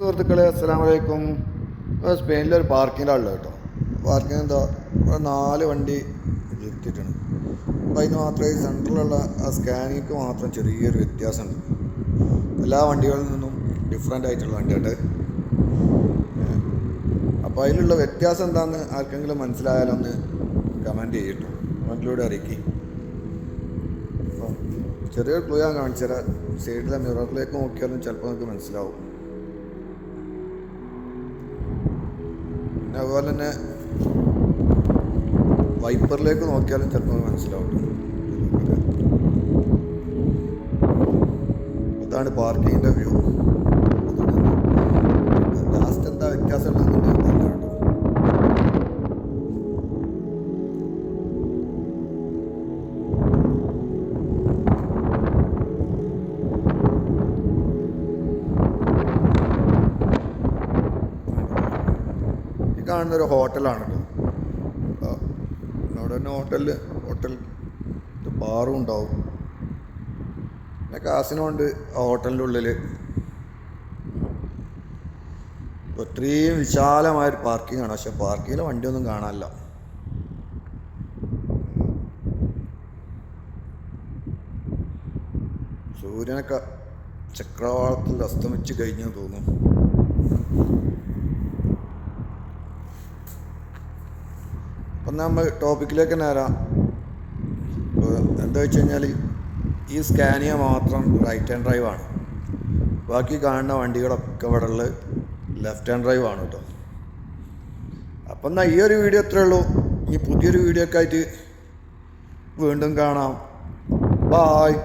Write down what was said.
സുഹൃത്തുക്കളെ അസ്സലാമു അലൈക്കും. സ്പെയിനിലൊരു പാർക്കിങ്ങിലാണുള്ളത് കേട്ടോ. പാർക്കിംഗ് എന്താ 4 വണ്ടി നിർത്തിയിട്ടാണ്. അപ്പോൾ അതിന് മാത്രമേ സെൻട്രലുള്ള ആ സ്കാനിക്ക് മാത്രം ചെറിയൊരു വ്യത്യാസമുണ്ട്. എല്ലാ വണ്ടികളിൽ നിന്നും ഡിഫറെൻ്റ് ആയിട്ടുള്ള വണ്ടിയുണ്ട്. അപ്പോൾ അതിലുള്ള വ്യത്യാസം എന്താണെന്ന് ആർക്കെങ്കിലും മനസ്സിലായാലൊന്ന് കമൻറ്റ് ചെയ്യട്ടോ, കമൻറ്റിലൂടെ അറിയിക്കും. അപ്പോൾ ചെറിയൊരു ക്ലൂ ഞാൻ കാണിച്ചുതരാം. സൈഡിലെ മിററിലേക്ക് നോക്കിയാലും ചിലപ്പോൾ നിങ്ങൾക്ക് മനസ്സിലാവും. അതുപോലെ തന്നെ വൈപ്പറിലേക്ക് നോക്കിയാലും ചിലപ്പോൾ മനസ്സിലാവും. ഇതാണ് പാർക്കിങ്ങിൻ്റെ വ്യൂ. ലാസ്റ്റ് എന്താ വ്യത്യാസം ഉള്ളതെന്നുണ്ടെങ്കിൽ കേട്ടോ. കാണുന്നൊരു ഹോട്ടലാണ് കേട്ടോ. അവിടെ തന്നെ ഹോട്ടൽ ബാറും ഉണ്ടാവും, പിന്നെ കാസിനോ ഉണ്ട് ആ ഹോട്ടലിൻ്റെ ഉള്ളിൽ. ഒത്തിരിയും വിശാലമായൊരു പാർക്കിംഗ് ആണ്, പക്ഷെ പാർക്കിങ്ങിൽ വണ്ടിയൊന്നും കാണാനില്ല. സൂര്യനൊക്കെ ചക്രവാളത്തിൽ അസ്തമിച്ച് കഴിഞ്ഞു തോന്നുന്നു. അപ്പം നമ്മൾ ടോപ്പിക്കിലേക്ക് തന്നെ വരാം. എന്താ വെച്ച് കഴിഞ്ഞാൽ ഈ സ്കാനിയ മാത്രം റൈറ്റ് ഹാൻഡ് ഡ്രൈവ് ആണ്. ബാക്കി കാണുന്ന വണ്ടികളൊക്കെ ഇവിടെ ഉള്ളത് ലെഫ്റ്റ് ഹാൻഡ് ഡ്രൈവ് ആണ് കേട്ടോ. അപ്പം എന്നാൽ ഈ ഒരു വീഡിയോ അത്രേ ഉള്ളൂ. ഇനി പുതിയൊരു വീഡിയോ ഒക്കെ ആയിട്ട് വീണ്ടും കാണാം. ബായ്.